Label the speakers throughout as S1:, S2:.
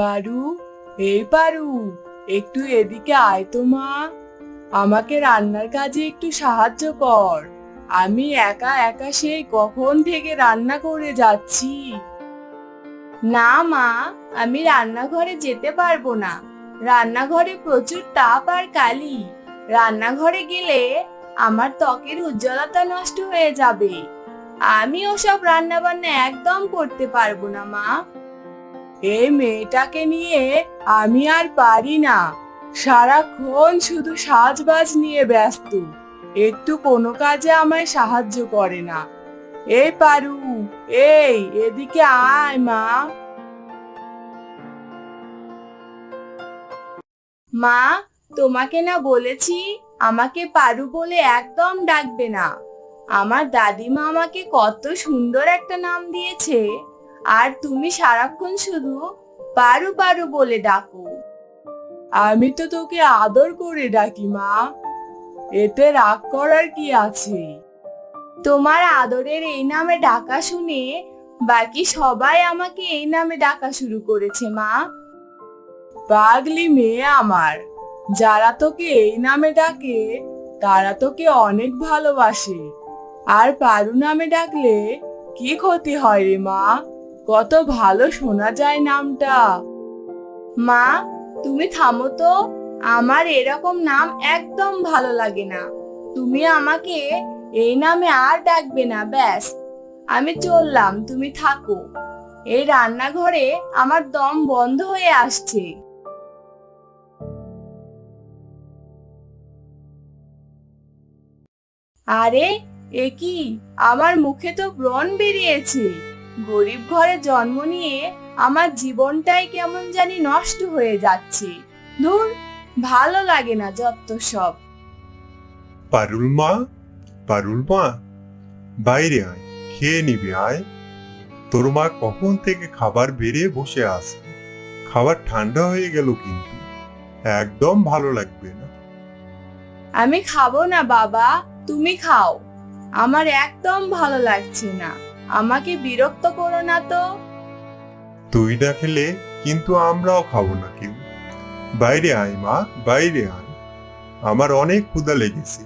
S1: পারু, এই পারু, একটু এদিকে আয় তো মা। আমাকে রান্নার কাজে একটু সাহায্য কর। আমি একা একা সেই কখন থেকে রান্না করে যাচ্ছি। না মা, আমি রান্নাঘরে যেতে পারবো না। রান্নাঘরে প্রচুর তাপ আর কালি। রান্নাঘরে গেলে আমার ত্বকের উজ্জ্বলতা নষ্ট হয়ে যাবে। আমি ওসব রান্না বান্না একদম করতে পারবো না মা। এই মেয়েটাকে নিয়ে আমি আর পারি না। সারাক্ষণ শুধু সাজবাজ নিয়ে ব্যস্ত, একটু কোনো কাজে আমায় সাহায্য করে না। এই পারু, এই এদিকে আয় মা। মা, তোমাকে না বলেছি আমাকে পারু বলে একদম ডাকবে না। আমার দাদিমা আমাকে কত সুন্দর একটা নাম দিয়েছে, আর তুমি সারাক্ষণ শুধু পারু পারু বলে ডাকো। আমি তো তোকে আদর করে ডাকি মা, এতে রাগ করার কি আছে? তোমার আদরের এই নামে ডাকা শুনে বাকি সবাই আমাকে এই নামে ডাকা শুরু করেছে মা। পাগলি মেয়ে আমার, যারা তোকে এই নামে ডাকে তারা তোকে অনেক ভালোবাসে। আর পারু নামে ডাকলে কি ক্ষতি হয় রে মা? কত ভালো শোনা যায় নামটা। মা, তুমি থামো তো। আমার এরকম নাম একদম ভালো লাগে না। তুমি আমাকে এই নামে আর ডাকবে না, ব্যাস। আমি চললাম, তুমি থাকো। এই রান্নাঘরে আমার দম বন্ধ হয়ে আসছে। আরে, এ কি? আমার মুখে তো ব্রণ বেরিয়েছে। গরিব ঘরে জন্ম নিয়ে আমার জীবনটাই কেমন জানি নষ্ট হয়ে যাচ্ছে। ধুর, ভালো লাগে না যত সব।
S2: পারুল মা, পারুল মা, বাইরে আয়, খেয়ে নিবি আয়। তোর মা কখন থেকে খাবার বেড়ে বসে আছে। খাবার ঠান্ডা হয়ে গেল কিন্তু, একদম ভালো লাগবে না।
S1: আমি খাবো না বাবা, তুমি খাও। আমার একদম ভালো লাগছে না। আমাকে বিরক্ত করো না তো।
S2: তুই না খেলে কিন্তু আমরাও খাবো না কেউ। বাইরে আয় মা, বাইরে আয়। আমার অনেক ক্ষুধা লেগেছে।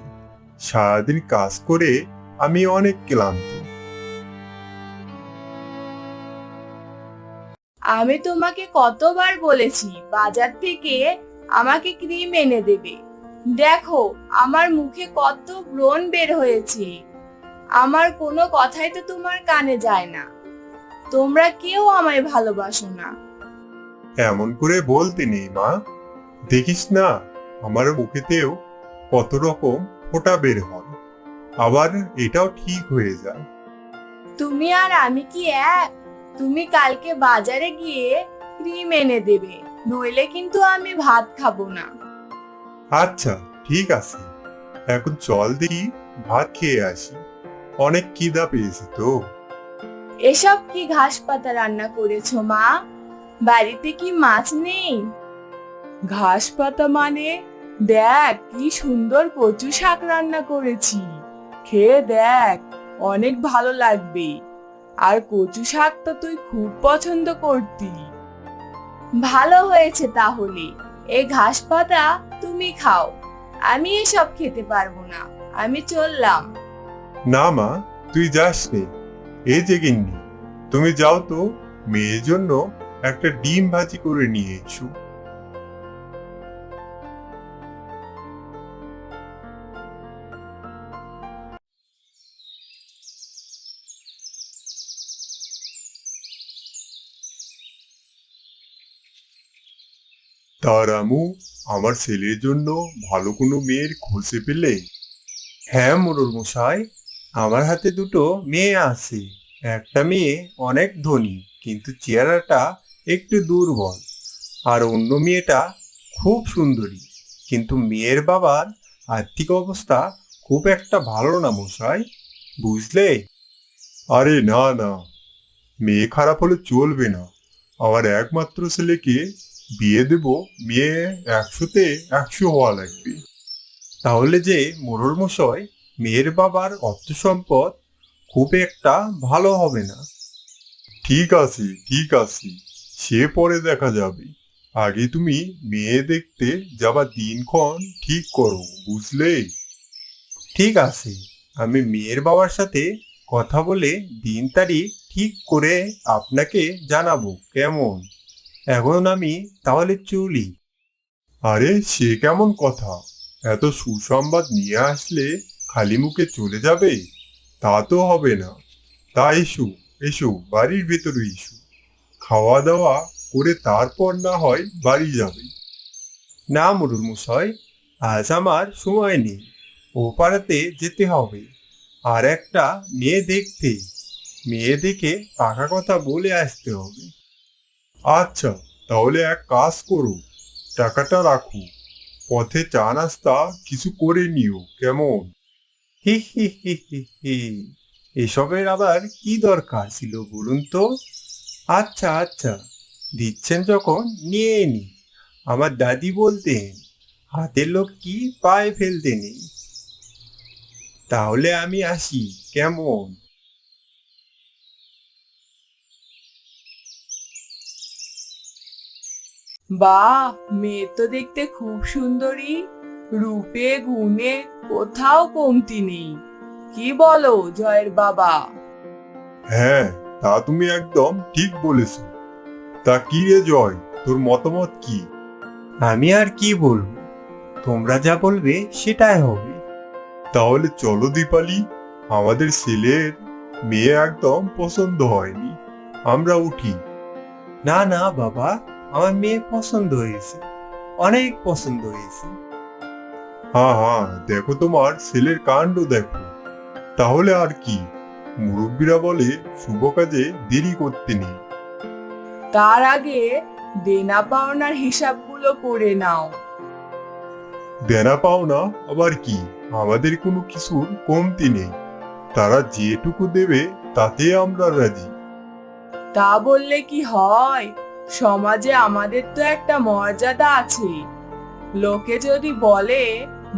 S2: সারাদিন কাজ করে আমি অনেক ক্লান্ত।
S1: আমি তোমাকে কতবার বলেছি বাজার থেকে আমাকে ক্রিম এনে দেবে। দেখো, আমার মুখে কত ব্রণ বের হয়েছে। আমার কোনো কথাই তো তোমার কানে যায় না। তোমরা কেউ আমায় ভালোবাসো না।
S2: এমন করে বলতে নেই মা। দেখিস না, আমার মুখেতেও কত রকম ফোঁটা বের হয়, আবার এটাও ঠিক হয়ে যায়।
S1: তুমি আর আমি কি এক? তুমি কালকে বাজারে গিয়ে ক্রিম এনে দেবে, নইলে কিন্তু আমি ভাত খাবো না।
S2: আচ্ছা, ঠিক আছে। এখন চল দেখি ভাত খেয়ে আসি, অনেক খিদা পেয়েছে তো।
S1: এসব কি ঘাস পাতা রান্না করেছো মা? বাড়িতে কি মাছ নেই? ঘাস পাতা মানে? দেখ কি সুন্দর কচু শাক রান্না করেছি। খেয়ে দেখ, অনেক ভালো লাগবে। আর কচু শাক তো তুই খুব পছন্দ করতি। ভালো হয়েছে তাহলে। এই ঘাস পাতা তুমি খাও। আমি এসব খেতে পারবো না। আমি চললাম।
S2: না মা, তুই যাস নে। এই যে গিন্নি, তুমি যাও তো, মেয়ের জন্য একটা ডিম ভাজি করে নিয়ে এসো। তা রামু, আমার ছেলের জন্য ভালো কোনো মেয়ের খোঁজে পেলে? হ্যাঁ মোড়ল মশাই, আমার হাতে দুটো মেয়ে আছে। একটা মেয়ে অনেক ধনী, কিন্তু চেহারাটা একটু দুর্বল। আর অন্য মেয়েটা খুব সুন্দরী, কিন্তু মেয়ের বাবার আর্থিক অবস্থা খুব একটা ভালো না মশাই, বুঝলে? আরে না না, মেয়ে খারাপ হলে চলবে না। আমার একমাত্র ছেলেকে বিয়ে দেব, মেয়ে 100-তে 100 হওয়া লাগবে। তাহলে যে মোড়ল মশাই, মেয়ের বাবার অর্থ সম্পদ খুব একটা ভালো হবে না। ঠিক আছে, ঠিক আছে, সে পরে দেখা যাবে। আগে তুমি মেয়ে দেখতে যাবার দিনক্ষণ ঠিক করো, বুঝলে? ঠিক আছে, আমি মেয়ের বাবার সাথে কথা বলে দিন তারিখ ঠিক করে আপনাকে জানাবো, কেমন? এখন আমি তাহলে চলি। আরে সে কেমন কথা? এত সুসংবাদ নিয়ে আসলে খালি মুখে চলে যাবে? তা তো হবে না। তা এসো, এসো, বাড়ির ভেতরে এসো। খাওয়া দাওয়া করে তারপর না হয় বাড়ি যাবে। না মোড়ল মশাই, আজ আমার সময় নেই। ও পাড়াতে যেতে হবে আর একটা মেয়ে দেখতে। মেয়ে দেখে পাকা কথা বলে আসতে হবে। আচ্ছা, তাহলে এক কাজ করো, টাকাটা রাখো। পথে চা নাস্তা কিছু করে নিও, কেমন? হি হি হি হি হি। এসবের আবার কি দরকার ছিল বলুন তো? আচ্ছা আচ্ছা, দিচ্ছেন যখন নিয়ে নি। আমার দাদি বলতেন, হাতের লোক কি পায়ে ফেলতে নেই। তাহলে আমি আসি, কেমন?
S1: বাহ, মেয়ে তো দেখতে খুব সুন্দরী। রূপে গুণে কোথাও কমতি নেই। কি বলো জয়ের বাবা?
S2: হ্যাঁ, তা তুমি একদম ঠিক বলেছো। তা কি রে জয়, তোর মতামত কি? আমি আর কি বলবো, তোমরা যা বলবে সেটাই হবে। তাহলে চলো দীপালি, আমাদের ছেলের মেয়ে একদম পছন্দ হয়নি, আমরা উঠি। না না বাবা, আমার মেয়ে পছন্দ হয়েছে, অনেক পছন্দ হয়েছে। হ্যাঁ হ্যাঁ, দেখো তোমার ছেলের কাণ্ড দেখো। তাহলে আর কি, মুরব্বীরা বলে শুভ কাজে দেরি করতে নেই।
S1: তার আগে দেনা পাওনার হিসাবগুলো করে নাও।
S2: দেনা পাওনা আবার কি, আমাদের কোনো কিছুর কমতি নেই। তারা যেটুকু দেবে তাতে আমরা রাজি।
S1: তা বললে কি হয়? সমাজে আমাদের তো একটা মর্যাদা আছে। লোকে যদি বলে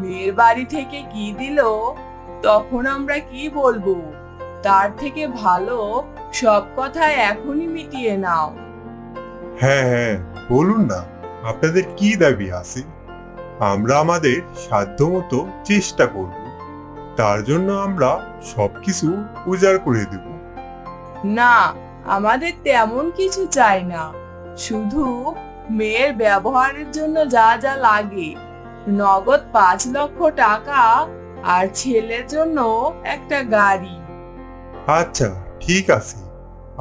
S1: মেয়ের বাড়ি থেকে কি দিল, তখন আমরা কি বলবো? তার থেকে ভালো সব কথা এখনই মিটিয়ে নাও।
S2: হ্যাঁ হ্যাঁ, বলুন না, আপনাদের কি দাবি আছে? আমরা আমাদের সাধ্যমতো চেষ্টা করব। তার জন্য আমরা সবকিছু উজাড় করে দেব।
S1: না, আমাদের তেমন কিছু চাই না। শুধু মেয়ের ব্যবহারের জন্য যা যা লাগে, নগদ 5 লক্ষ টাকা, আর ছেলের জন্য একটা গাড়ি।
S2: আচ্ছা, ঠিক আছে,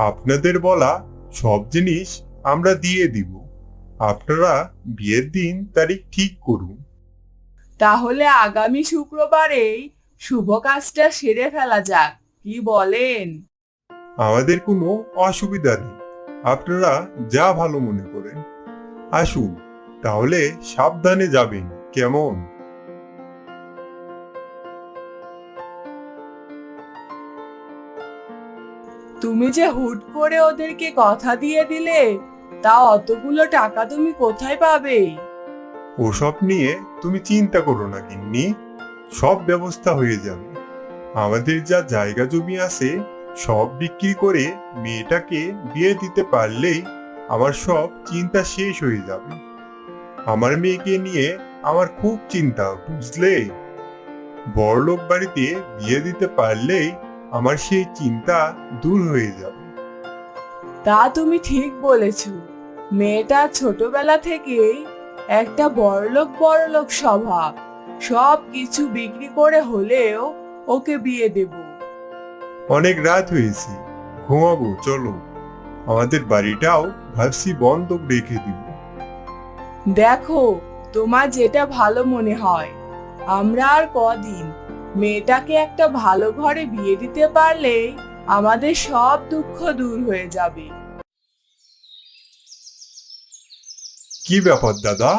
S2: আপনাদের বলা সব জিনিস আমরা দিয়ে দিব। আপনারা বিয়ের দিন তারিখ ঠিক করুন।
S1: তাহলে আগামী শুক্রবারেই শুভ কাজটা সেরে ফেলা যাক, কি বলেন?
S2: আমাদের কোনো অসুবিধা নেই, আপনারা যা ভালো মনে করেন। আসুন, তাহলে সাবধানে যাবেন, কেমন?
S1: তুমি যে হুট করে ওদেরকে কথা দিয়ে দিলে, তা অতগুলো টাকা তুমি কোথায় পাবে?
S2: ওসব নিয়ে তুমি চিন্তা করো না গিন্নি, সব ব্যবস্থা হয়ে যাবে। আমাদের যা জায়গা জমি আছে সব বিক্রি করে মেয়েটাকে বিয়ে দিতে পারলেই আমার সব চিন্তা শেষ হয়ে যাবে। আমার মেয়েকে নিয়ে আমার খুব চিন্তা, বুঝলে? বড়লোক বাড়িতে বিয়ে দিতে পারলেই আমার সেই চিন্তা দূর হয়ে যাবে।
S1: তা তুমি ঠিক বলেছ। মেয়েটা ছোটবেলা থেকেই একটা বড়লোক বড়লোক স্বভাব। সব কিছু বিক্রি করে হলেও ওকে বিয়ে দেব।
S2: অনেক রাত হয়েছে, ঘুমাবো, চলো। আমাদের বাড়িটাও ভাবছি বন্ধক রেখে দিব।
S1: দেখো, তোমার যেটা ভালো মনে হয়। আমরা আর কদিন, মেয়েটাকে একটা ভালো ঘরে বিয়ে দিতে পারলেই আমাদের সব দুঃখ দূর হয়ে যাবে।
S2: কি ব্যাপার দাদা,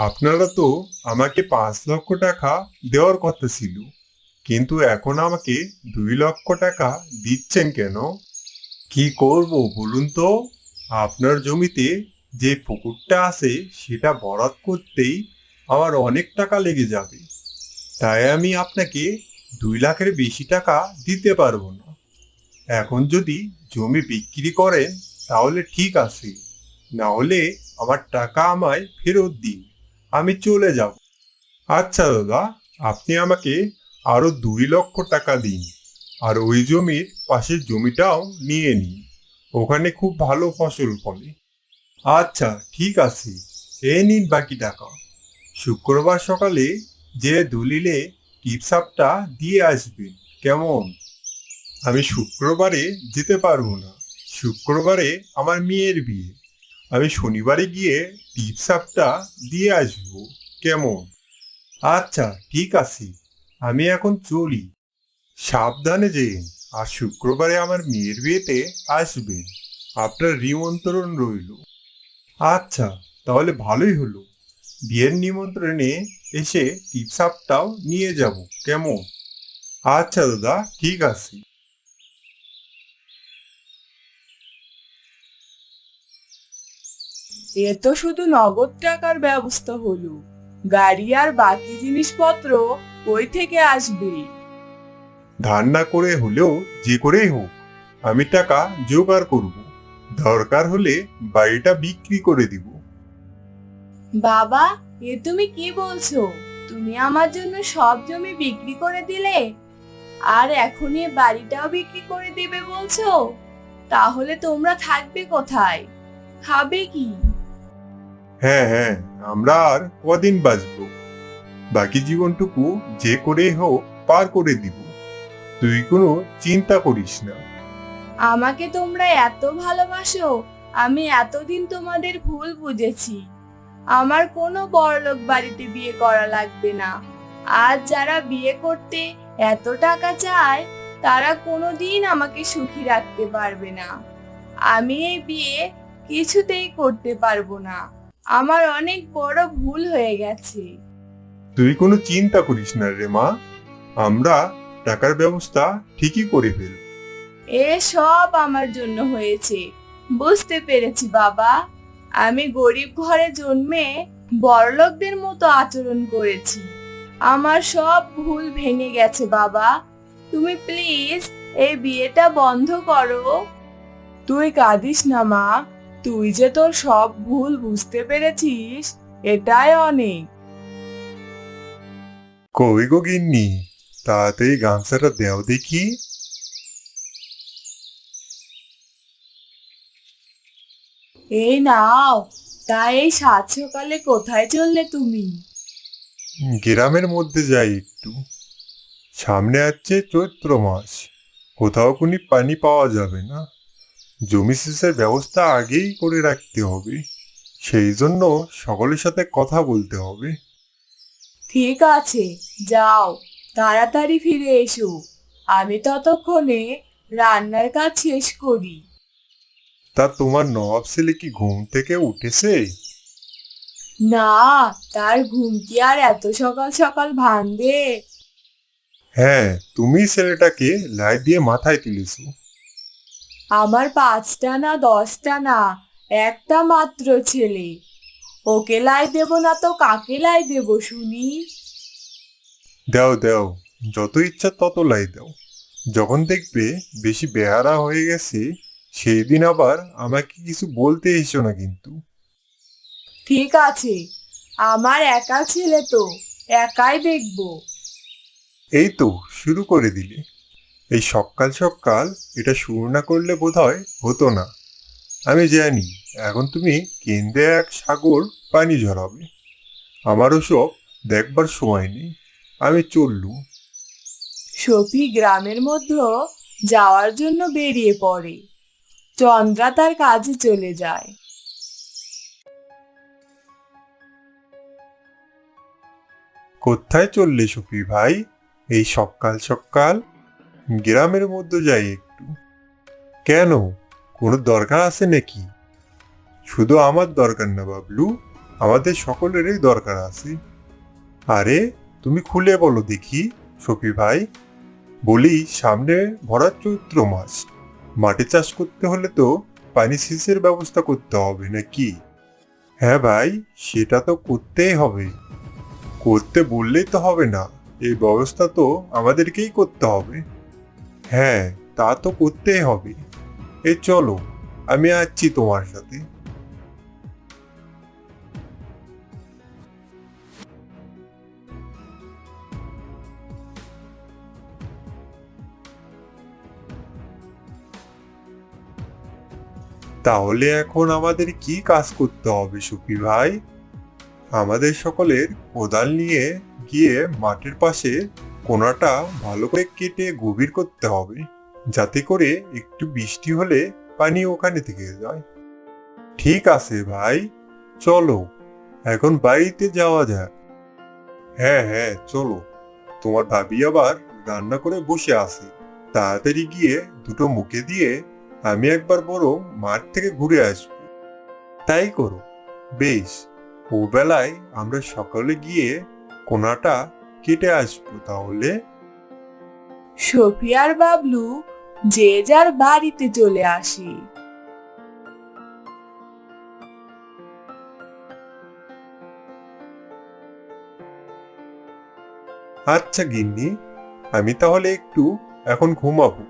S2: আপনারা তো আমাকে 5 লক্ষ টাকা দেওয়ার কথা ছিল, কিন্তু এখন আমাকে 2 লক্ষ টাকা দিচ্ছেন কেন? কি করব বলুন তো? আপনার জমিতে যে পুকুরটা আছে সেটা ভরাট করতেই আমার অনেক টাকা লেগে যাবে। তাই আমি আপনাকে 2 লাখের বেশি টাকা দিতে পারবো না। এখন যদি জমি বিক্রি করেন তাহলে ঠিক আছে, না হলে আমার টাকা আমায় ফেরত দিন, আমি চলে যাব। আচ্ছা দাদা, আপনি আমাকে আরো 2 লক্ষ টাকা দিন, আর ওই জমির পাশের জমিটাও নিয়ে নিন, ওখানে খুব ভালো ফসল ফলে। আচ্ছা ঠিক আছে, এই নিন বাকি টাকা। শুক্রবার সকালে যে দলিলে টিপসাপটা দিয়ে আসবেন, কেমন? আমি শুক্রবারে যেতে পারবো না, শুক্রবারে আমার মেয়ের বিয়ে। আমি শনিবারে গিয়ে টিপসাপটা দিয়ে আসবো, কেমন? আচ্ছা ঠিক আছে, আমি এখন চলি। সাবধানে যেন, আর শুক্রবারে আমার মেয়ের বিয়েতে আসবেন, আপনার নিমন্ত্রণ রইল। আচ্ছা, তাহলে ভালোই হলো, বিয়ের নিমন্ত্রণে এসে টিপসাপটাও নিয়ে যাব, কেমন? আচ্ছা দাদা, ঠিক আছে।
S1: এ তো শুধু নগদ টাকার ব্যবস্থা হলো, গাড়ি আর বাকি জিনিসপত্র কই থেকে আসবে?
S2: ধার না করে হলেও যে করেই হোক আমি টাকা জোগাড় করব, দরকার হলে বাড়িটা বিক্রি করে দিব।
S1: বাবা, এ তুমি কি বলছো? তুমি আমার জন্য সব জমি বিক্রি করে দিলে, আর এখন এ বাড়িটাও বিক্রি করে দিবে বলছো? তাহলে তোমরা থাকবে কোথায়, খাবে কি?
S2: হ্যাঁ হ্যাঁ, আমরা আর কদিন বাঁচবো, বাকি জীবনটুকু যে করেই হোক পার করে দিব, তুই কোনো চিন্তা করিস না।
S1: আমাকে তোমরা এত ভালোবাসো, আমি এতদিন তোমাদের ভুল বুঝেছি। আমার কোনো বড়লোক বাড়িতে বিয়ে করা লাগবে না। আর যারা বিয়ে করতে এত টাকা চায়, তারা কোনোদিন আমাকে সুখী রাখতে পারবে না। আমি এই বিয়ে কিছুতেই করতে পারবো না। আমার অনেক বড় ভুল হয়ে গেছে।
S2: তুই কোনো চিন্তা করিস না রে মা, আমরা টাকার ব্যবস্থা ঠিকই করে ফেলব।
S1: এ সব আমার জন্য হয়েছে, বুঝতে পেরেছি বাবা। আমি গরিব ঘরে জন্মে বড়লোকদের মতো আচরণ করেছি। আমার সব ভুল ভেঙে গেছে বাবা। তুমি প্লিজ এই বিয়েটা বন্ধ করো। তুই কাঁদিস না মা, তুই যে তোর সব ভুল বুঝতে পেরেছিস, এটাই অনেক।
S2: কই গো গিন্নি, তাড়াতাড়ি গামছাটা দেও দেখি।
S1: এই নাও। তাই এই সাত সকালে কোথায় চললে তুমি?
S2: গ্রামের মধ্যে যাই একটু, সামনে আসছে চৈত্র মাস, কোথাও কোনো পানি পাওয়া যাবে না, জমি সেচের ব্যবস্থা আগেই করে রাখতে হবে, সেই জন্য সকলের সাথে কথা বলতে হবে।
S1: ঠিক আছে, যাও, তাড়াতাড়ি ফিরে এসো। আমি ততক্ষণে রান্নার কাজ শেষ করি।
S2: তা তোমার নবাব ছেলে কি ঘুম থেকে উঠেছে?
S1: না, তার ঘুম কি আর এত সকাল সকাল ভাঙবে?
S2: হ্যাঁ, তুমি ছেলেটাকে লাই দিয়ে মাথায় তুলেছো।
S1: আমার 5টা না 10টা না, একটা মাত্র ছেলে। ওকে লাই দেব না তো কাকে লাই দেব শুনি?
S2: দাও দাও, যত ইচ্ছা তত লাই দাও, যখন দেখবে বেশি বেহারা হয়ে গেছে সেই দিন আবার আমাকে কিছু বলতে এসো না কিন্তু।
S1: ঠিক আছে, আমার একা ছেলে তো, একাই দেখবো।
S2: এই তো শুরু করে দিলে, এই সকাল সকাল এটা শুরু না করলে বোধহয় হতো না। আমি জানি এখন তুমি কেন্দ্রে এক সাগর পানি ঝরাবে, আমারও সব দেখবার সময় নেই, আমি চললুম।
S1: সফি গ্রামের মধ্যে যাওয়ার জন্য বেরিয়ে পড়ে। চন্দ্রা তার কাজে চলে যায়।
S2: কোথায় চললে সফি ভাই, এই সকাল সকাল? গ্রামের মধ্যে যাই একটু। কেন, কোনো দরকার আছে নাকি? শুধু আমার দরকার না বাবলু, আমাদের সকলেরই দরকার আছে। আরে তুমি খুলে বলো দেখি সফি ভাই। বলি, সামনে ভরা চৈত্র মাস, মাঠে চাষ করতে হলে তো পানি সেচের ব্যবস্থা করতে হবে নাকি? হ্যাঁ ভাই, সেটা তো করতেই হবে, করতে বললেই তো হবে না, এই ব্যবস্থা তো আমাদেরকেই করতে হবে। হ্যাঁ, তা তো করতেই হবে। এই চলো, আমি আসছি তোমার সাথে। তাহলে এখন আমাদের কি কাজ করতে হবে সুপি ভাই? আমাদের সকলের কোদাল নিয়ে গিয়ে মাঠের পাশে কোনাটা ভালো করে কেটে গভীর করতে হবে, যাতে করে একটু বৃষ্টি হলে পানি ওখানে থেকে যায়। ঠিক আছে ভাই, চলো এখন বাড়িতে যাওয়া যাক। হ্যাঁ হ্যাঁ চলো, তোমার ভাবি আবার রান্না করে বসে আছে। তাড়াতাড়ি গিয়ে দুটো মুখে দিয়ে আমি একবার বরং মাঠ থেকে ঘুরে আসবো। তাই করো, বেশ। ও বেলায় আমরা সকালে গিয়ে কোনাটা কেটে আসবো তাহলে।
S1: সফি আর বাবলু যে যার বাড়িতে চলে আসে।
S2: আচ্ছা গিন্নি, আমি তাহলে একটু এখন ঘুমাবো।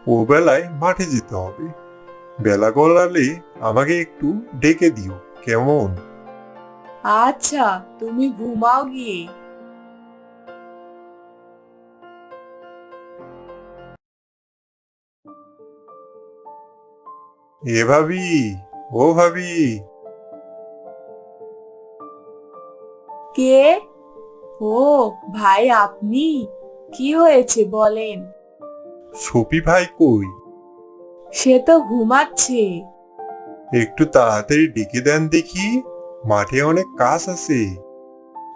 S2: ও বেলায় মাঠে যেতে হবে। বেলা গড়ালে আমাকে একটু ডেকে দিও, কেমন?
S1: আচ্ছা, তুমি ঘুমাও গিয়ে।
S2: এ ভাবি, ও ভাবি।
S1: কে? ও ভাই, আপনি? কি হয়েছে বলেন।
S2: সপি ভাই কই?
S1: সে তো ঘুমাচ্ছে।
S2: একটু তাড়াতাড়ি ডেকে দেন দেখি, মাঠে অনেক কাজ আছে।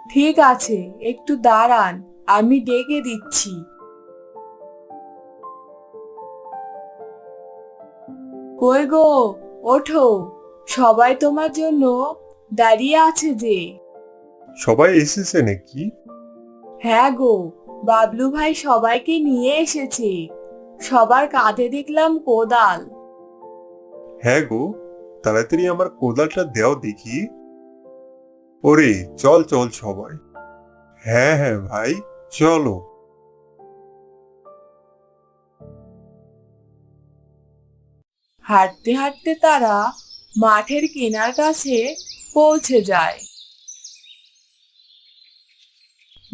S1: ঠিক আছে, একটু দাঁড়ান, আমি ডেকে দিচ্ছি। কই গো, ওঠো, সবাই তোমার জন্য দাঁড়িয়ে আছে যে।
S2: সবাই এসেছে নাকি?
S1: হ্যাঁ গো, বাবলু ভাই সবাইকে নিয়ে এসেছে। সবার কাঁধে দেখলাম কোদাল।
S2: হ্যাঁ গো, তাড়াতাড়ি আমার কোদালটা দেও দেখি। ওরে চল চল সবাই। হ্যাঁ হ্যাঁ ভাই, চলো।
S1: হাঁটতে হাঁটতে তারা মাঠের কিনার কাছে পৌঁছে যায়।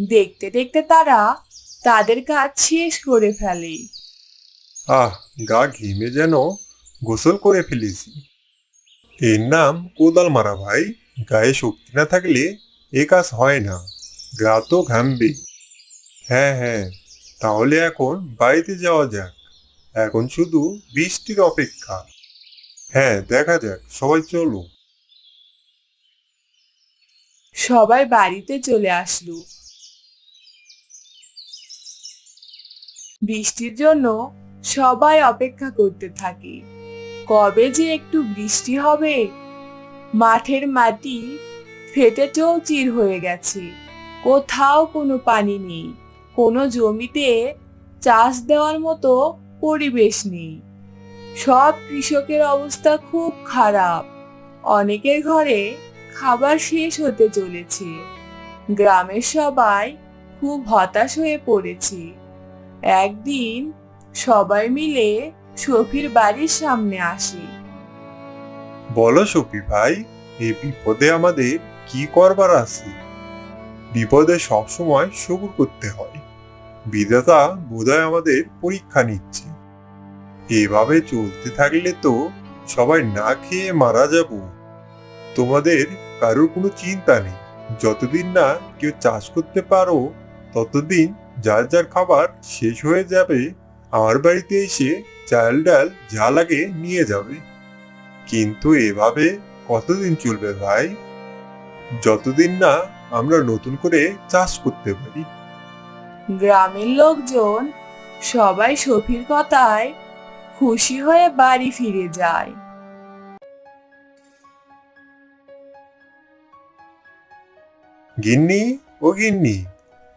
S1: দেখতে দেখতে তারা তাদের কাজ শেষ করে ফেলে।
S2: আহ, গা ঘেমে যেন গোসল করে ফেলেছি। এর নাম কোদাল মারা ভাই। গায়ে শক্তি না থাকলে এ কাজ হয় না, গা তো ঘামবে। হ্যাঁ হ্যাঁ, তাহলে এখন বাড়িতে যাওয়া যাক। এখন শুধু বৃষ্টির অপেক্ষা। হ্যাঁ দেখা যাক, সবাই চলো।
S1: সবাই বাড়িতে চলে আসলো। বৃষ্টির জন্য সবাই অপেক্ষা করতে থাকে। কবে যে একটু বৃষ্টি হবে। মাঠের মাটি ফেটে চৌচির হয়ে গেছে। কোথাও কোনো পানি নেই। কোনো জমিতে চাষ দেওয়ার মতো পরিবেশ নেই। সব কৃষকের অবস্থা খুব খারাপ। অনেকের ঘরে খাবার শেষ হতে চলেছে। গ্রামের সবাই খুব হতাশ হয়ে পড়েছে। একদিন সবাই মিলে সফির বাড়ির সামনে আসে।
S2: বলো সফি ভাই, এই বিপদে আমাদের কি করবার আছে? বিপদে সবসময় সবুর করতে হয়। বিধাতা বোধহয় আমাদের পরীক্ষা নিচ্ছে। এভাবে চলতে থাকলে তো সবাই না খেয়ে মারা যাব। তোমাদের কারোর কোনো চিন্তা নেই। যতদিন না কেউ চাষ করতে পারো, ততদিন যার যার খাবার শেষ হয়ে যাবে আমার বাড়িতে এসে চাল ডাল যা লাগে নিয়ে যাবে। কিন্তু এভাবে কতদিন চলবে ভাই? যতদিন না আমরা নতুন করে চাষ করতে পারি।
S1: গ্রামের লোকজন সবাই সফির কথায় খুশি হয়ে বাড়ি ফিরে যায়।
S2: গিন্নি, ও গিন্নি,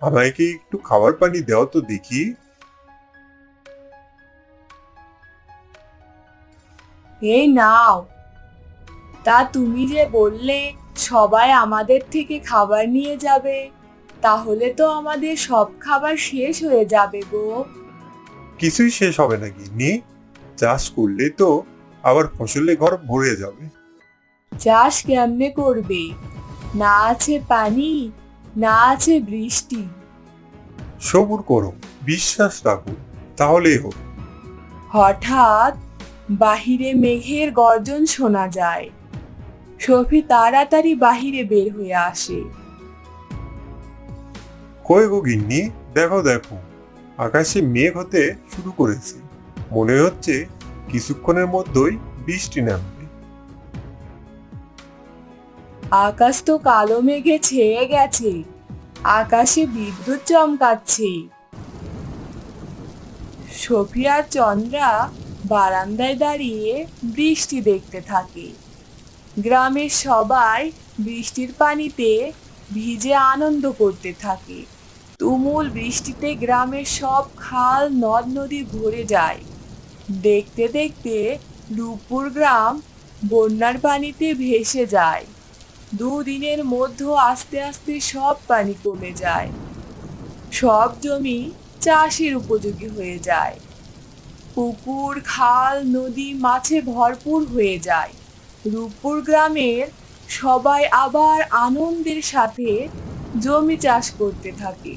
S2: আমাকে একটু খাবার পানি দাও তো দেখি।
S1: এই নাও। তা তুমি যে বললে সবাই আমাদের থেকে খাবার নিয়ে যাবে, তাহলে তো আমাদের সব খাবার শেষ হয়ে যাবে গো।
S2: কিছুই শেষ হবে না গিন্নি। চাষ করলে তো আবার ফসলে ঘর ভরে যাবে।
S1: চাষ কেমনে করবে? না আছে পানি, না আছে বৃষ্টি।
S2: সবুর করো, বিশ্বাস রাখো, তাহলেই হোক।
S1: হঠাৎ বাহিরে মেঘের গর্জন শোনা যায়। সফি তাড়াতাড়ি বাহিরে বের হয়ে আসে।
S2: কই গো গিন্নি, দেখো দেখো, আকাশে মেঘ হতে শুরু করেছে। মনে হচ্ছে কিছুক্ষণের মধ্যেই বৃষ্টি নামবে।
S1: আকাশ তো কালো মেঘে ছেয়ে গেছে, আকাশে বিদ্যুৎ চমকাচ্ছে। সফি আর চন্দ্রা বারান্দায় দাঁড়িয়ে বৃষ্টি দেখতে থাকে। গ্রামের সবাই বৃষ্টির পানিতে ভিজে আনন্দ করতে থাকে। তুমুল বৃষ্টিতে গ্রামের সব খাল নদ নদী ভরে যায়। দেখতে দেখতে রূপপুর গ্রাম বন্যার পানিতে ভেসে যায়। দুদিনের মধ্যে আস্তে আস্তে সব পানি কমে যায়। সব জমি চাষের উপযোগী হয়ে যায়। পুকুর খাল নদী মাছে ভরপুর হয়ে যায়। রূপপুর গ্রামের সবাই আবার আনন্দের সাথে জমি চাষ করতে থাকে।